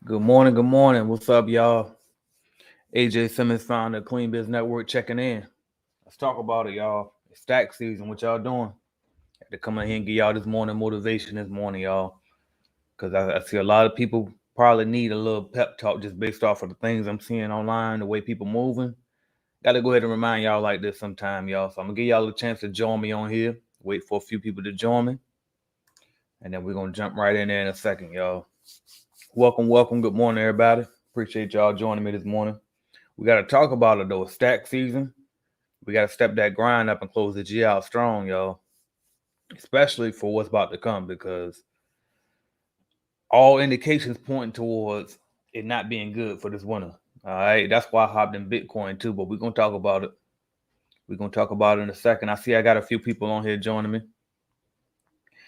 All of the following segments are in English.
Good morning, good morning. What's up, y'all? AJ Simmons, founder of Clean Biz Network, checking in. Let's talk about it, y'all. It's stack season. What y'all doing? Had to come in here and give y'all this morning motivation this morning, y'all. Because I see a lot of people probably need a little pep talk just based off of the things I'm seeing online, the way people moving. Got to go ahead and remind y'all like this sometime, y'all. So I'm going to give y'all a chance to join me on here. Wait for a few people to join me. And then we're going to jump right in there in a second, y'all. Welcome, welcome. Good morning, everybody. Appreciate y'all joining me this morning. We got to talk about it though. Stack season. We got to step that grind up and close the G out strong, y'all. Especially for what's about to come, because all indications point towards it not being good for this winter. All right, that's why I hopped in Bitcoin too. But we're gonna talk about it. We're gonna talk about it in a second. I see I got a few people on here joining me.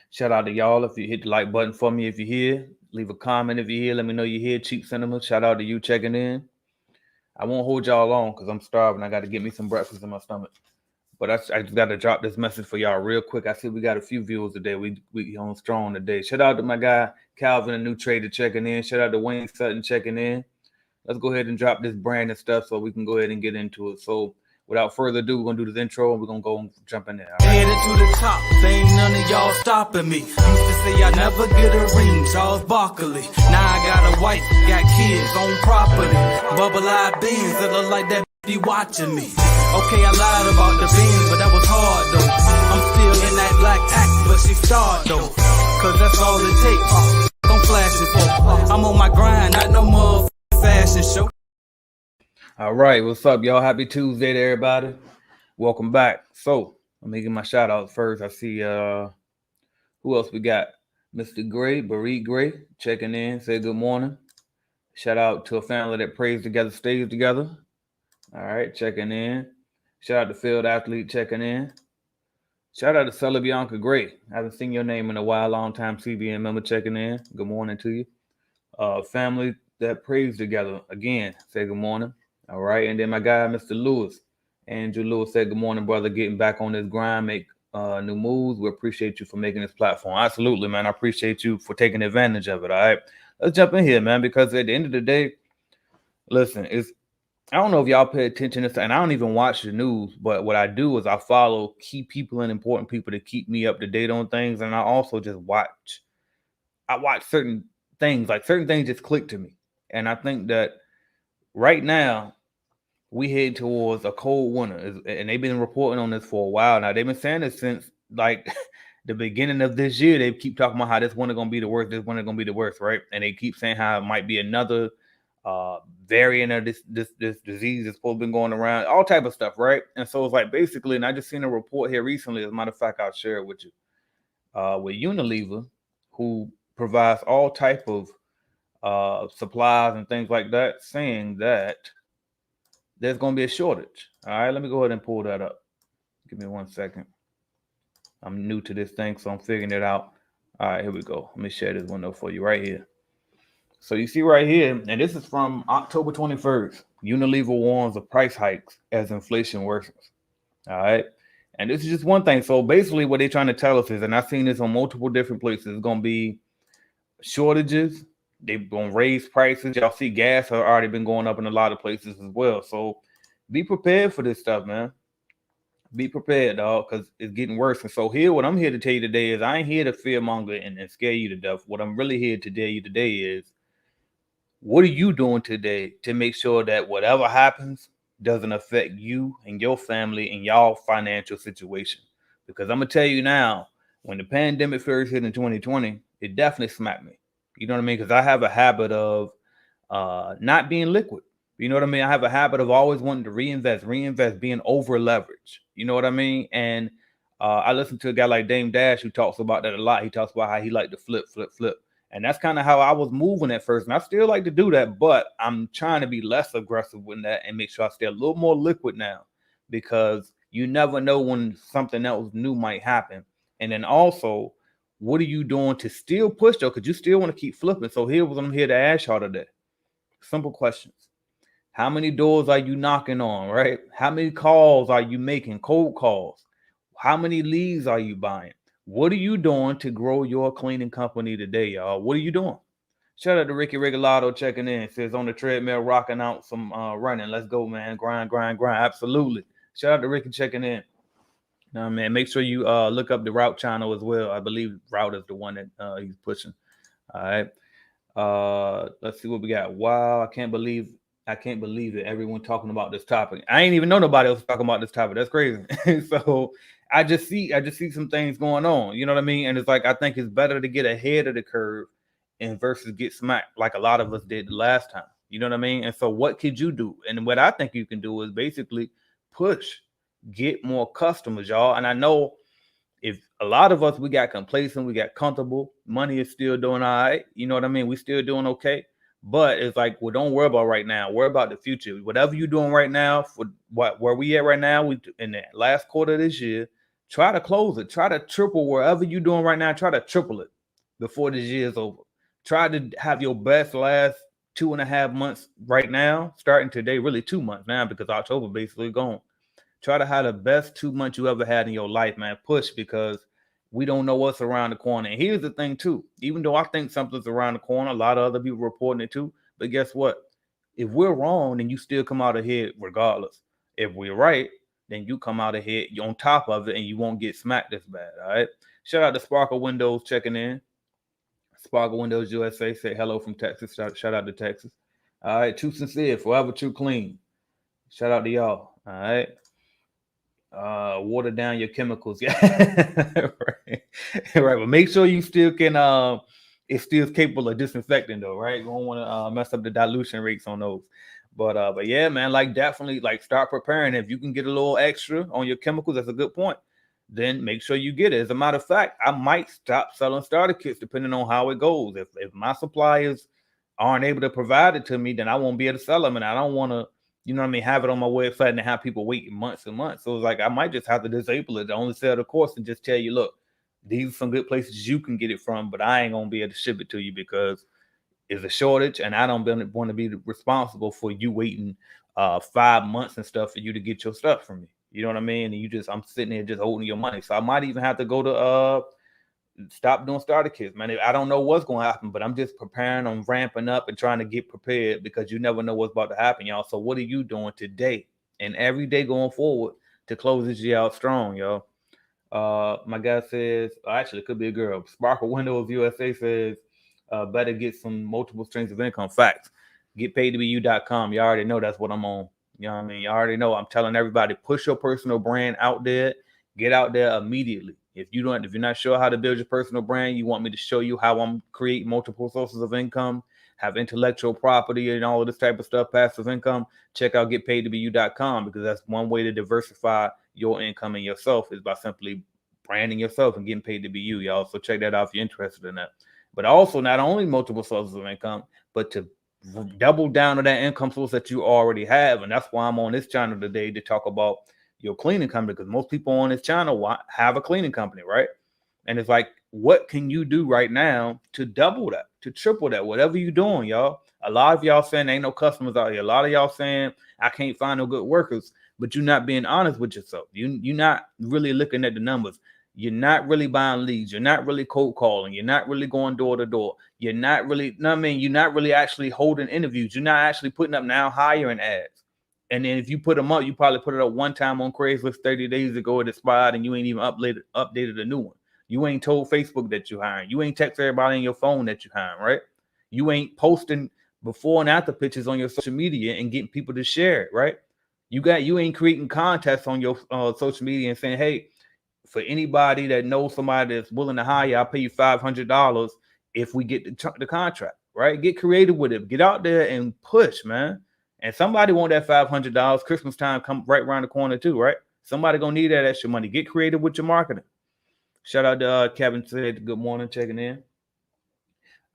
Shout out to y'all if you hit the like button for me if you're here. Leave a comment if you're here. Let me know you're here. Cheap Cinema. Shout out to you checking in. I won't hold y'all long because I'm starving. I got to get me some breakfast in my stomach. But I just got to drop this message for y'all real quick. I see we got a few viewers today. We on strong today. Shout out to my guy Calvin, a new trader, checking in. Shout out to Wayne Sutton checking in. Let's go ahead and drop this brand and stuff so we can go ahead and get into it. So without further ado, we're gonna do this intro and we're gonna go and jump in there. All right? Headed to the top, there ain't none of y'all stopping me. Used to say I never get a ring, Charles Barkley. Now I got a wife, got kids, on property. Bubble-eyed beans that look like that be watching me. Okay, I lied about the beans, but that was hard though. I'm still in that black act, but she starred though. Cause that's all it takes. Don't flash it for. I'm on my grind, not no more fashion show. All right, what's up, y'all? Happy Tuesday to everybody. Welcome back. So let me give my shout out first. I see who else we got? Mr. Gray, Barit Gray, checking in. Say good morning. Shout out to a family that prays together, stays together. All right, checking in. Shout out to Field Athlete checking in. Shout out to Sella Bianca Gray. I haven't seen your name in a while. Long time CBN member checking in. Good morning to you. Family that prays together. Again, say good morning. All right. And then my guy, Mr. Lewis. Andrew Lewis said, good morning, brother. Getting back on this grind, make new moves. We appreciate you for making this platform. Absolutely, man. I appreciate you for taking advantage of it. All right. Let's jump in here, man, because at the end of the day, listen, I don't know if y'all pay attention to this, and I don't even watch the news, but what I do is I follow key people and important people to keep me up to date on things, and I also just watch. I watch certain things, like certain things just click to me, and I think that right now we head towards a cold winter, and they've been reporting on this for a while now. They've been saying this since like the beginning of this year. They keep talking about how this winter gonna be the worst. This winter gonna be the worst, right? And they keep saying how it might be another variant of this disease that's supposed to be going around, all type of stuff, right? And so it's like basically, and I just seen a report here recently. As a matter of fact, I'll share it with you. With Unilever, who provides all type of supplies and things like that, saying that there's going to be a shortage. All right, let me go ahead and pull that up. Give me 1 second. I'm new to this thing, so I'm figuring it out. All right, here we go. Let me share this window for you right here. So you see right here, and this is from October 21st. Unilever warns of price hikes as inflation worsens. All right. And this is just one thing. So basically what they're trying to tell us is, and I've seen this on multiple different places, it's going to be shortages. They're going to raise prices. Y'all see gas has already been going up in a lot of places as well. So be prepared for this stuff, man. Be prepared, dog, because it's getting worse. And so here, what I'm here to tell you today is I ain't here to fearmonger and scare you to death. What I'm really here to tell you today is, what are you doing today to make sure that whatever happens doesn't affect you and your family and y'all financial situation? Because I'm gonna tell you now, when the pandemic first hit in 2020, it definitely smacked me. You know what I mean? Because I have a habit of not being liquid. You know what I mean? I have a habit of always wanting to reinvest, being over leveraged. You know what I mean? And I listen to a guy like Dame Dash who talks about that a lot. He talks about how he liked to flip. And that's kind of how I was moving at first. And I still like to do that, but I'm trying to be less aggressive with that and make sure I stay a little more liquid now, because you never know when something else new might happen. And then also, what are you doing to still push though? Because you still want to keep flipping. So here's what I'm here to ask y'all today. Simple questions. How many doors are you knocking on, right? How many calls are you making, cold calls? How many leads are you buying? What are you doing to grow your cleaning company today, y'all? What are you doing? Shout out to Ricky Regalado checking in. Says on the treadmill, rocking out some running. Let's go, man. Grind, grind, grind. Absolutely. Shout out to Ricky checking in. Man, make sure you look up the Route channel as well. I believe Route is the one that he's pushing. All right. Let's see what we got. Wow, I can't believe it. Everyone talking about this topic. I ain't even know nobody else talking about this topic. That's crazy. So I just see some things going on. You know what I mean? And it's like I think it's better to get ahead of the curve and versus get smacked like a lot of us did the last time. You know what I mean? And so what could you do? And what I think you can do is basically push, get more customers, y'all. And I know if a lot of us we got complacent, we got comfortable, money is still doing all right. You know what I mean? We still doing okay. But it's like, well, don't worry about right now. Worry about the future. Whatever you're doing right now, for what where we at right now, we in the last quarter of this year, try to close it. Try to triple wherever you're doing right now. Try to triple it before this year is over. Try to have your best last 2.5 months right now, starting today, really 2 months now because October basically gone. Try to have the best 2 months you ever had in your life, man. Push because we don't know what's around the corner. And here's the thing, too. Even though I think something's around the corner, a lot of other people reporting it too. But guess what? If we're wrong, then you still come out ahead regardless. If we're right, then you come out ahead on top of it and you won't get smacked this bad. All right. Shout out to Sparkle Windows checking in. Sparkle Windows USA say hello from Texas. Shout out to Texas. All right. Too sincere, forever too clean. Shout out to y'all. All right. Water down your chemicals. Yeah. Right. Right. But make sure you still can it's still capable of disinfecting though, right? You don't want to mess up the dilution rates on those. But yeah, man, like definitely like start preparing. If you can get a little extra on your chemicals, that's a good point. Then make sure you get it. As a matter of fact, I might stop selling starter kits depending on how it goes. If my suppliers aren't able to provide it to me, then I won't be able to sell them. And I don't want to, you know what I mean, have it on my website and have people waiting months and months. So it's like I might just have to disable it, only sell the course and just tell you, look, these are some good places you can get it from, but I ain't gonna be able to ship it to you because it's a shortage, and I don't want to be responsible for you waiting 5 months and stuff for you to get your stuff from me. You know what I mean? And I'm sitting here just holding your money. So I might even have to go to stop doing starter kits, man. I don't know what's going to happen, but I'm just preparing. I'm ramping up and trying to get prepared because you never know what's about to happen, y'all. So what are you doing today and every day going forward to close this year out strong, y'all? My guy says, actually, it could be a girl. Sparkle Windows USA says, better get some multiple streams of income. Facts. Get paid to be you.com. You already know that's what I'm on. You know what I mean? You already know. I'm telling everybody, push your personal brand out there. Get out there immediately. If you're not sure how to build your personal brand, you want me to show you how I'm creating multiple sources of income, have intellectual property and all of this type of stuff, passive income, check out getpaidtobeyou.com because that's one way to diversify your income and yourself is by simply branding yourself and getting paid to be you, y'all. So check that out if you're interested in that. But also not only multiple sources of income, but to double down on that income source that you already have. And that's why I'm on this channel today to talk about your cleaning company, because most people on this channel have a cleaning company, right? And it's like, what can you do right now to double that, to triple that, whatever you're doing, y'all? A lot of y'all saying ain't no customers out here. A lot of y'all saying I can't find no good workers, but you're not being honest with yourself. You're not really looking at the numbers. You're not really buying leads. You're not really cold calling. You're not really going door to door. You're not really, you're not really actually holding interviews. You're not actually putting up now hiring ads. And then if you put them up, you probably put it up one time on Craigslist 30 days ago at expired and you ain't even updated a new one. You ain't told Facebook that you're hiring. You ain't text everybody on your phone that you're hiring, right? You ain't posting before and after pictures on your social media and getting people to share it, right? You ain't creating contests on your social media and saying, hey, for anybody that knows somebody that's willing to hire, I'll pay you $500 if we get the contract, right? Get creative with it. Get out there and push, man. And somebody want that $500. Christmas time come right around the corner too, right? Somebody gonna need that extra money. Get creative with your marketing. Shout out to Kevin said good morning, checking in.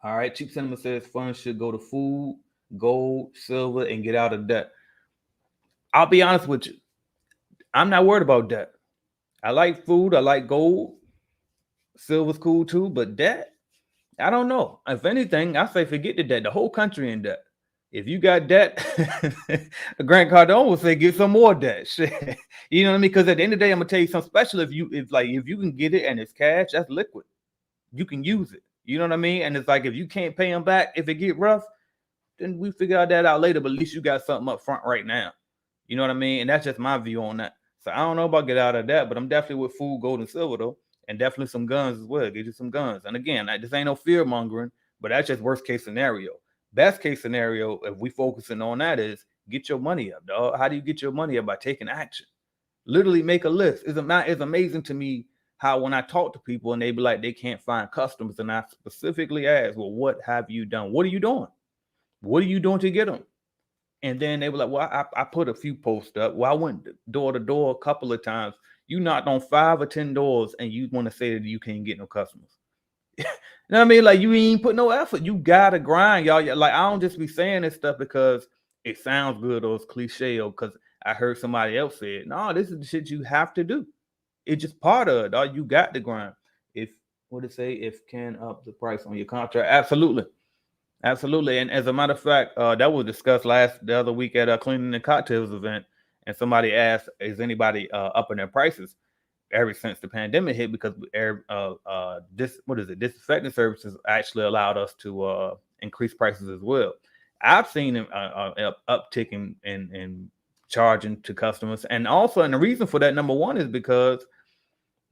All right, Cheap Cinema says funds should go to food, gold, silver, and get out of debt. I'll be honest with you. I'm not worried about debt. I like food. I like gold. Silver's cool too, but debt, I don't know. If anything, I say forget the debt. The whole country in debt. If you got debt, Grant Cardone will say get some more debt. You know what I mean? Because at the end of the day, I'm gonna tell you something special. If you can get it and it's cash, that's liquid. You can use it. You know what I mean? And it's like if you can't pay them back, if it get rough, then we figure out that out later. But at least you got something up front right now. You know what I mean? And that's just my view on that. So I don't know about get out of that, but I'm definitely with food, gold, and silver though, and definitely some guns as well. Get you some guns. And again, this ain't no fear mongering, but that's just worst case scenario. Best case scenario, if we focusing on that, is get your money up, dog. How do you get your money up? By taking action. Literally make a list. It's amazing to me how when I talk to people and they be like they can't find customers, and I specifically ask, well, what have you done? What are you doing? What are you doing to get them? And then they were like, well, I put a few posts up. Well, I went door to door a couple of times. You knocked on 5 or 10 doors and you want to say that you can't get no customers. You know what I mean? Like you ain't put no effort. You gotta grind, y'all. Like I don't just be saying this stuff because it sounds good or it's cliche or because I heard somebody else say it. No, this is the shit you have to do. It's just part of it. Dog. You got to grind. If what it say, if can up the price on your contract, absolutely. Absolutely, and as a matter of fact, that was discussed the other week at a cleaning and cocktails event, and somebody asked, "Is anybody upping their prices?" Ever since the pandemic hit, because this what is it? Disinfecting services actually allowed us to increase prices as well. I've seen them uptick in charging to customers, and also, and the reason for that, number one, is because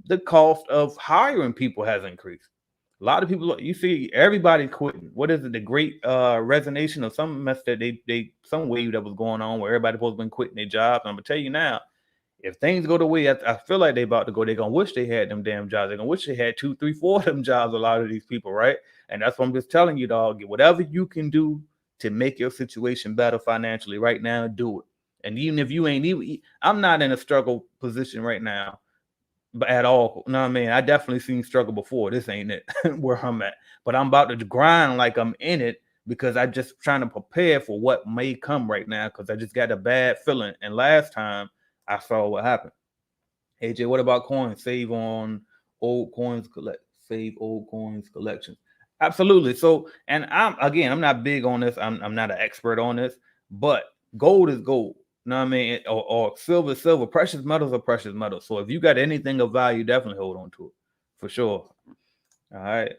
the cost of hiring people has increased. A lot of people, you see everybody quitting. What is it? The great resignation or some mess that they some wave that was going on where everybody supposed to been quitting their jobs. And I'm gonna tell you now, if things go the way I feel like they about to go, they're gonna wish they had them damn jobs. They're gonna wish they had two, three, four of them jobs. A lot of these people, right? And that's what I'm just telling you, dog. Whatever you can do to make your situation better financially right now, do it. And even if you ain't even, I'm not in a struggle position right now but at all. No, I mean, I definitely seen struggle before. This ain't it where I'm at. But I'm about to grind like I'm in it because I just trying to prepare for what may come right now because I just got a bad feeling. And last time I saw what happened. AJ, what about coins? Save on old coins, save old coins collections. Absolutely. So, and I'm not big on this. I'm not an expert on this, but gold is gold. You know what I mean? Or silver is silver. Precious metals are precious metals. So if you got anything of value, definitely hold on to it for sure. All right.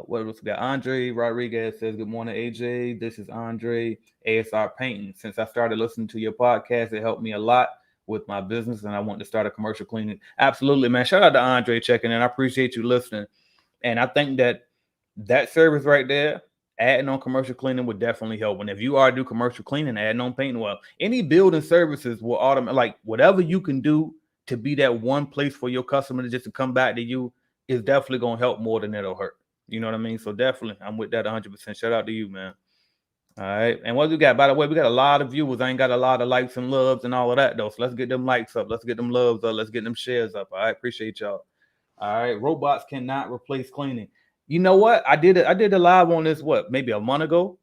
What else we got? Andre Rodriguez says, "Good morning, AJ. This is Andre ASR Painting. Since I started listening to your podcast, it helped me a lot with my business, and I want to start a commercial cleaning." Absolutely, man. Shout out to Andre checking in. I appreciate you listening, and I think that service right there, adding on commercial cleaning would definitely help. And if you are do commercial cleaning, adding on painting, well, any building services will automate like whatever you can do to be that one place for your customer to just to come back to you is definitely gonna help more than it'll hurt. You know what I mean? So definitely, I'm with that 100%. Shout out to you, man. All right. And what we got? By the way, we got a lot of viewers. I ain't got a lot of likes and loves and all of that though. So let's get them likes up. Let's get them loves up. Let's get them shares up. All right. Appreciate y'all. All right. Robots cannot replace cleaning. You know what? I did a live on this maybe a month ago.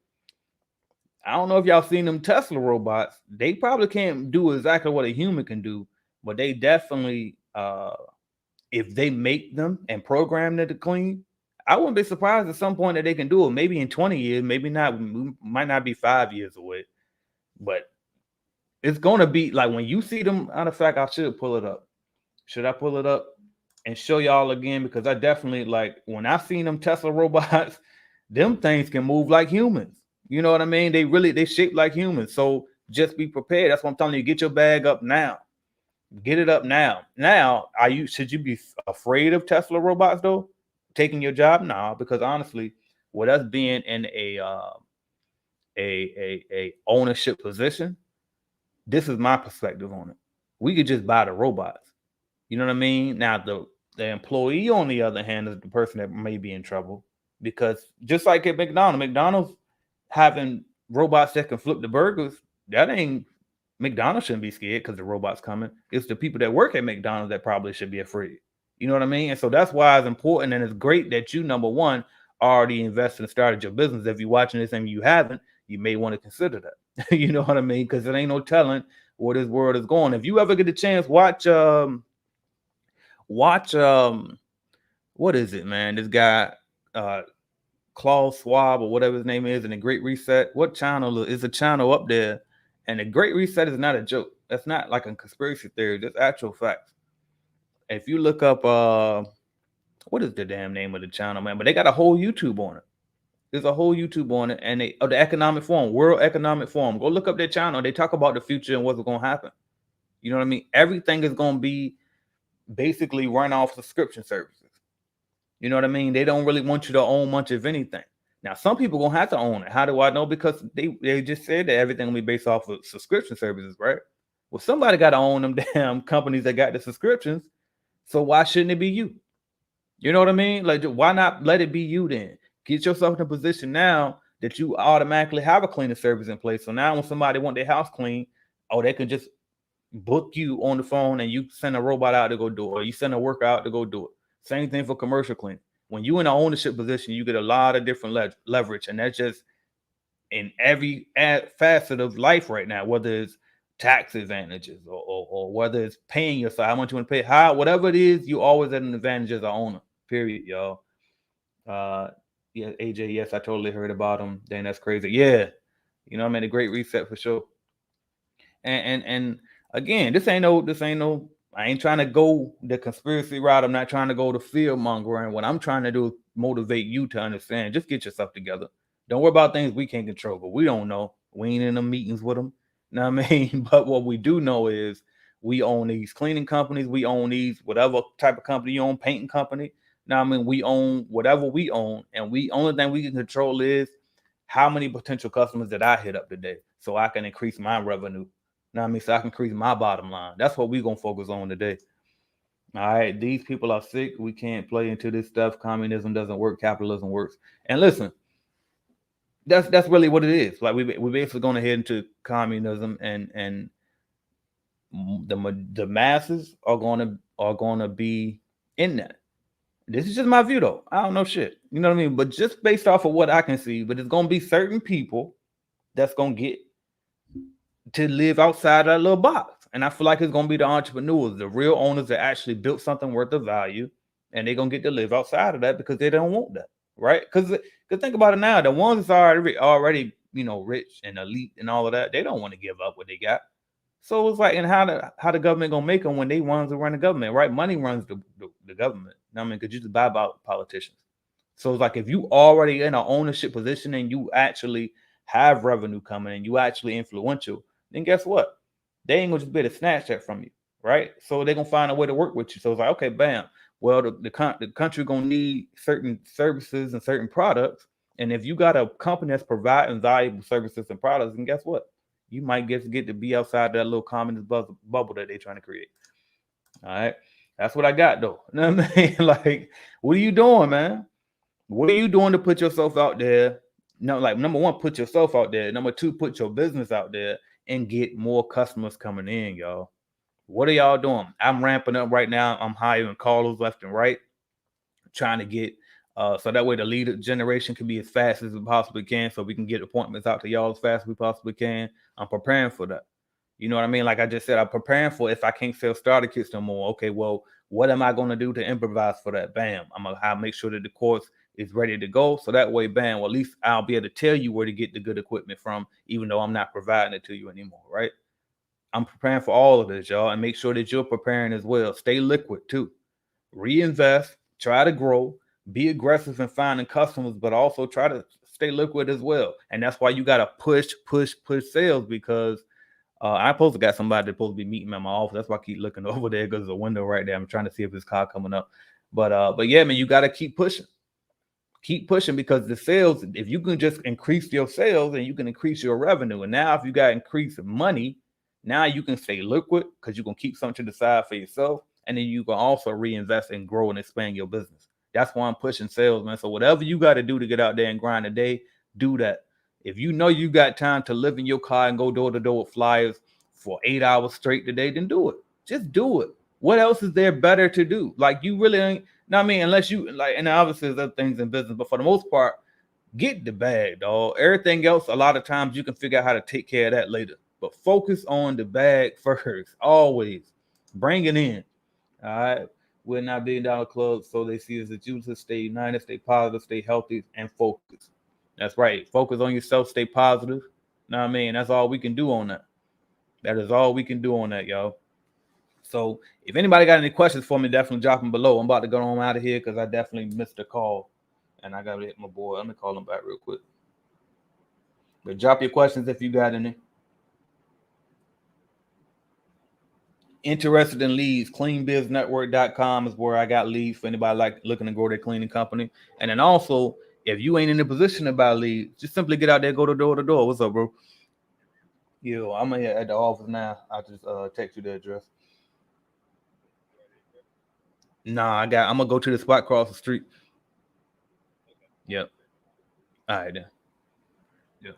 I don't know if y'all seen them Tesla robots. They probably can't do exactly what a human can do, but they definitely if they make them and program them to clean, I wouldn't be surprised at some point that they can do it. Maybe in 20 years, maybe not, might not be 5 years away, but it's gonna be like when you see them. Matter of fact, I should pull it up. Should I pull it up and show y'all again? Because I definitely like when I seen them Tesla robots, them things can move like humans. You know what I mean? They shape like humans. So just be prepared. That's what I'm telling you. Get your bag up now. Get it up now. Now, should you be afraid of Tesla robots though? Taking your job? Nah, because honestly, with us being in a ownership position, this is my perspective on it. We could just buy the robots. You know what I mean? Now the employee, on the other hand, is the person that may be in trouble because just like at McDonald's having robots that can flip the burgers, that ain't McDonald's shouldn't be scared because the robot's coming. It's the people that work at McDonald's that probably should be afraid. You know what I mean? And so that's why it's important and it's great that you, number one, already invested and started your business. If you're watching this and you haven't, you may want to consider that. You know what I mean? Because it ain't no telling where this world is going. If you ever get a chance, watch what is it, man? This guy Klaus Schwab or whatever his name is in the Great Reset. What channel is a channel up there? And the Great Reset is not a joke. That's not like a conspiracy theory. That's actual facts. If you look up what is the damn name of the channel, man? But they got a whole YouTube on it. There's a whole YouTube on it, and the Economic Forum, World Economic Forum. Go look up their channel. They talk about the future and what's going to happen. You know what I mean? Everything is going to be basically run off subscription services. You know what I mean? They don't really want you to own much of anything. Now, some people gonna have to own it. How do I know? Because they just said that everything will be based off of subscription services, right? Well, somebody got to own them damn companies that got the subscriptions. So why shouldn't it be you? You know what I mean? Like, why not let it be you then? Get yourself in a position now that you automatically have a cleaning service in place. So now when somebody want their house clean, oh, they can just book you on the phone and you send a robot out to go do it, or you send a worker out to go do it. Same thing for commercial cleaning. When you in an ownership position, you get a lot of different leverage, and that's just in every facet of life right now, whether it's tax advantages or whether it's paying yourself, how much you want to pay, how whatever it is, you always at an advantage as an owner. Period, y'all. Uh, yeah, AJ, yes, I totally heard about him. Dang, that's crazy. Yeah, you know, I mean, a great reset for sure. And again, this ain't no. I ain't trying to go the conspiracy route. I'm not trying to go the fear mongering. What I'm trying to do is motivate you to understand. Just get yourself together. Don't worry about things we can't control, but we don't know. We ain't in the meetings with them. You know what I mean? But what we do know is we own these cleaning companies. We own these whatever type of company you own, painting company. Now, I mean, we own whatever we own, and we only thing we can control is how many potential customers that I hit up today, so I can increase my revenue. Know what I mean? So I can increase my bottom line. That's what we're gonna focus on today. All right. These people are sick. We can't play into this stuff. Communism doesn't work. Capitalism works. And listen, that's really what it is. Like we basically gonna head into communism, and the masses are gonna be in that. This is just my view though. I don't know shit. You know what I mean? But just based off of what I can see, but it's gonna be certain people that's gonna get to live outside that little box. And I feel like it's gonna be the entrepreneurs, the real owners that actually built something worth of value, and they're gonna get to live outside of that because they don't want that, right? Because think about it now, the ones that's already rich and elite and all of that, they don't want to give up what they got. So it's like, and how the government gonna make them when they ones that run the government, right? Money runs the government. I mean, because you just buy about politicians. So it's like if you already in an ownership position and you actually have revenue coming and you actually influential, then guess what? They ain't gonna just be able to snatch that from you, right? So they're gonna find a way to work with you. So it's like, okay, bam. Well, the country gonna need certain services and certain products, and if you got a company that's providing valuable services and products, then guess what? You might get to be outside that little communist bubble that they're trying to create. All right, that's what I got though. You know what I mean? Like, what are you doing, man? What are you doing to put yourself out there? No, like number one, put yourself out there. Number two, put your business out there and get more customers coming in, y'all. What are y'all doing? I'm ramping up right now. I'm hiring callers left and right, trying to get so that way the lead generation can be as fast as we possibly can, so we can get appointments out to y'all as fast as we possibly can. I'm preparing for that. You know what I mean? Like I just said, I'm preparing for if I can't sell starter kits no more. Okay, well, what am I going to do to improvise for that? Bam. I'm going to make sure that the course is ready to go. So that way, bam, well, at least I'll be able to tell you where to get the good equipment from, even though I'm not providing it to you anymore, right? I'm preparing for all of this, y'all, and make sure that you're preparing as well. Stay liquid too. Reinvest, try to grow, be aggressive in finding customers, but also try to stay liquid as well. And that's why you got to push sales, because I supposed to got somebody that's supposed to be meeting me in my office. That's why I keep looking over there because there's a window right there. I'm trying to see if his car coming up. But yeah, man, you got to keep pushing. Keep pushing, because the sales, if you can just increase your sales and you can increase your revenue. And now if you got increased money, now you can stay liquid because you can keep something to the side for yourself. And then you can also reinvest and grow and expand your business. That's why I'm pushing sales, man. So whatever you got to do to get out there and grind a day, do that. If you know you got time to live in your car and go door to door with flyers for 8 hours straight today, then do it. Just do it. What else is there better to do? Like, you really ain't. No, I mean, unless you like, and obviously there's other things in business, but for the most part, get the bag, dog. Everything else, a lot of times you can figure out how to take care of that later. But focus on the bag first. Always bring it in. All right. We're not $1 billion club, so they see us as users. Stay united, stay positive, stay healthy, and focus. That's right. Focus on yourself, stay positive. Know what I mean? That's all we can do on that. That is all we can do on that, y'all. So if anybody got any questions for me, definitely drop them below. I'm about to go on out of here because I definitely missed a call, and I got to hit my boy. Let me call him back real quick. But drop your questions if you got any. Interested in leads, cleanbiznetwork.com is where I got leads for anybody like looking to grow their cleaning company. And then also, if you ain't in a position to buy leads, just simply get out there, go to door to door. What's up, bro? Yo, I'm here at the office now. I'll just text you the address. Nah, I'm gonna go to the spot across the street. Yep. All right then. Yep.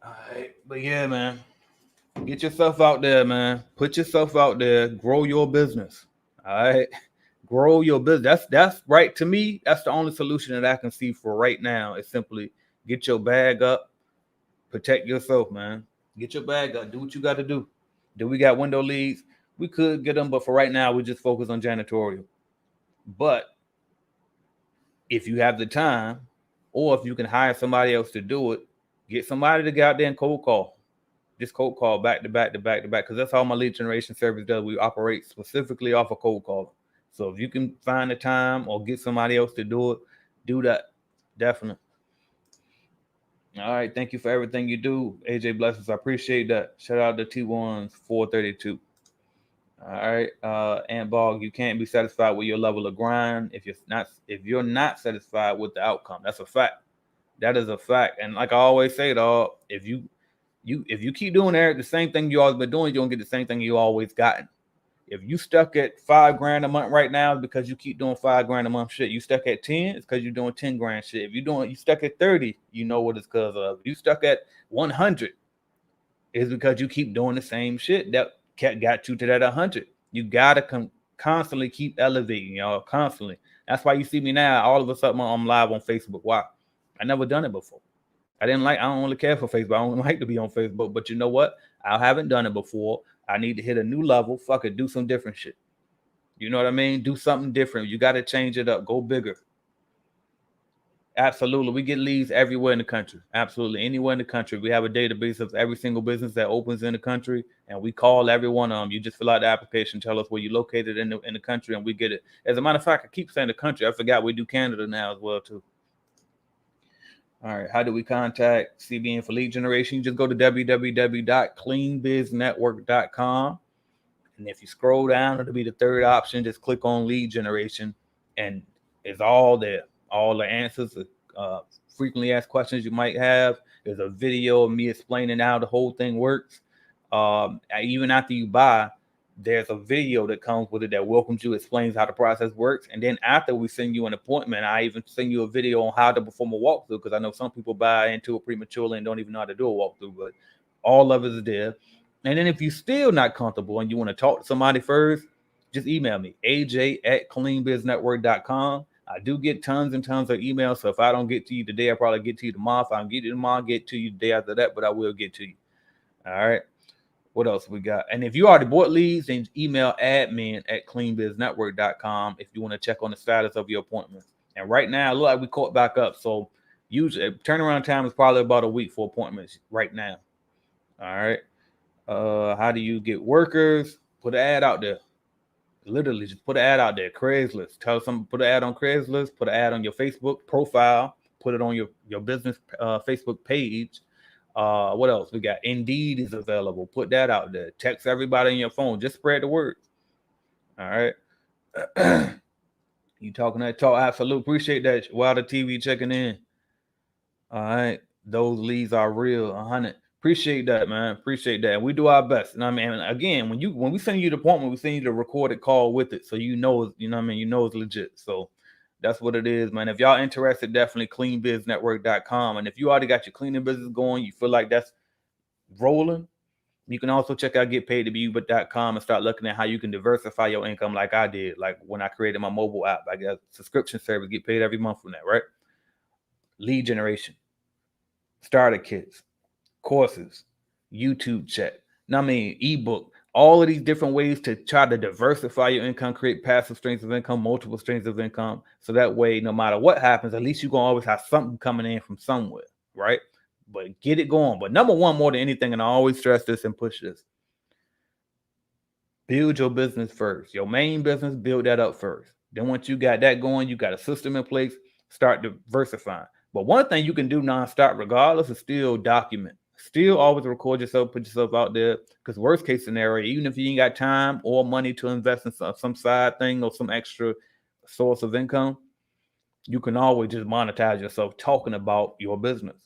All right. But yeah, man. Get yourself out there, man. Put yourself out there. Grow your business. All right. Grow your business. That's right. To me, that's the only solution that I can see for right now is simply get your bag up, protect yourself, man. Get your bag up. Do what you got to do. Do we got window leads? We could get them, but for right now, we just focus on janitorial. But if you have the time, or if you can hire somebody else to do it, get somebody to get out there and cold call. Just cold call back to back to back to back, because that's how my lead generation service does. We operate specifically off of cold call. So if you can find the time or get somebody else to do it, do that. Definitely. All right. Thank you for everything you do, AJ Blessings. I appreciate that. Shout out to T1's 432. All right. Ant Bog, you can't be satisfied with your level of grind if you're not satisfied with the outcome. That's a fact. That is a fact. And like I always say, dog, if you keep doing the same thing you always been doing, you're gonna get the same thing you always gotten. If you stuck at $5,000 a month right now, it's because you keep doing $5,000 a month shit. You stuck at 10, it's because you're doing 10 grand shit. If you stuck at 30, you know what it's because of. If you stuck at 100, it's because you keep doing the same shit that got you to that 100. You gotta constantly keep elevating, y'all. Constantly. That's why you see me now. All of a sudden, I'm live on Facebook. Why? I never done it before. I don't really care for Facebook. I don't like to be on Facebook. But you know what? I haven't done it before. I need to hit a new level. Fuck it. Do some different shit. You know what I mean? Do something different. You got to change it up. Go bigger. Absolutely. We get leads everywhere in the country. Absolutely. Anywhere in the country. We have a database of every single business that opens in the country, and we call every one of them. You just fill out the application, tell us where you're located in the country, and we get it. As a matter of fact, I keep saying the country. I forgot we do Canada now as well, too. All right. How do we contact CBN for lead generation? You just go to www.cleanbiznetwork.com. And if you scroll down, it'll be the third option. Just click on lead generation, and it's all there. All the answers, frequently asked questions you might have. There's a video of me explaining how the whole thing works. Even after you buy, there's a video that comes with it that welcomes you, explains how the process works. And then after we send you an appointment, I even send you a video on how to perform a walkthrough, because I know some people buy into it prematurely and don't even know how to do a walkthrough, but all of it is there. And then if you're still not comfortable and you want to talk to somebody first, just email me, aj@cleanbiznetwork.com. I do get tons and tons of emails. So if I don't get to you today, I'll probably get to you tomorrow. If I don't get to you tomorrow, I'll get to you the day after that, but I will get to you. All right. What else we got? And if you already bought leads, then email admin@cleanbiznetwork.com if you want to check on the status of your appointments. And right now, it looks like we caught back up. So usually turnaround time is probably about a week for appointments right now. All right. How do you get workers? Put an ad out there. Literally, just put an ad out there. Craigslist. Tell someone, put an ad on Craigslist. Put an ad on your Facebook profile. Put it on your business Facebook page. What else? We got Indeed is available. Put that out there. Text everybody on your phone. Just spread the word. All right. You talking that talk? Absolutely. Appreciate that. Wilder TV checking in. All right. Those leads are real. 100. Appreciate that, man. Appreciate that. We do our best. You know what I mean? And again, when we send you the appointment, we send you the recorded call with it. So you know what I mean? You know it's legit. So that's what it is, man. If y'all interested, definitely cleanbiznetwork.com. And if you already got your cleaning business going, you feel like that's rolling, you can also check out getpaidtobeyoubut.com and start looking at how you can diversify your income like I did. Like when I created my mobile app, I got a subscription service, get paid every month from that, right? Lead generation, starter kits, courses, YouTube chat. Now, I mean, ebook, all of these different ways to try to diversify your income, create passive streams of income, multiple streams of income. So that way, no matter what happens, at least you're going to always have something coming in from somewhere, right? But get it going. But number one, more than anything, and I always stress this and push this, Build your business first. Your main business, build that up first. Then once you got that going, you got a system in place, start diversifying. But one thing you can do nonstop, regardless, is still document. Still always record yourself, put yourself out there. Because worst case scenario, even if you ain't got time or money to invest in some side thing or some extra source of income, you can always just monetize yourself talking about your business.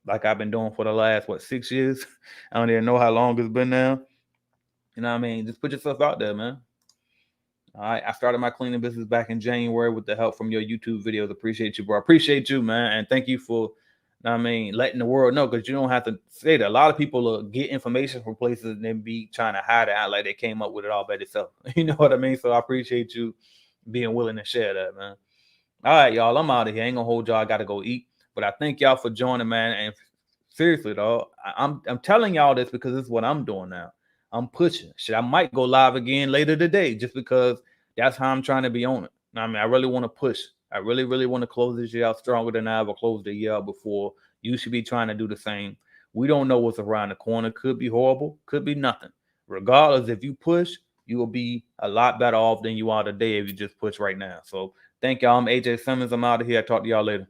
Like I've been doing for the last 6 years. I don't even know how long it's been now. You know what I mean? Just put yourself out there, man. All right. I started my cleaning business back in January with the help from your YouTube videos. Appreciate you, bro. Appreciate you, man. And thank you for, letting the world know, because you don't have to say that. A lot of people get information from places and then be trying to hide it out like they came up with it all by themselves. You know what I mean? So I appreciate you being willing to share that, man. All right, y'all. I'm out of here. I ain't gonna hold y'all. I gotta go eat. But I thank y'all for joining, man. And seriously, though, I'm telling y'all this because this is what I'm doing now. I'm pushing. Shit, I might go live again later today just because that's how I'm trying to be on it. I really want to push. I really, really want to close this year out stronger than I ever closed the year out before. You should be trying to do the same. We don't know what's around the corner. Could be horrible. Could be nothing. Regardless, if you push, you will be a lot better off than you are today if you just push right now. So thank y'all. I'm AJ Simmons. I'm out of here. I'll talk to y'all later.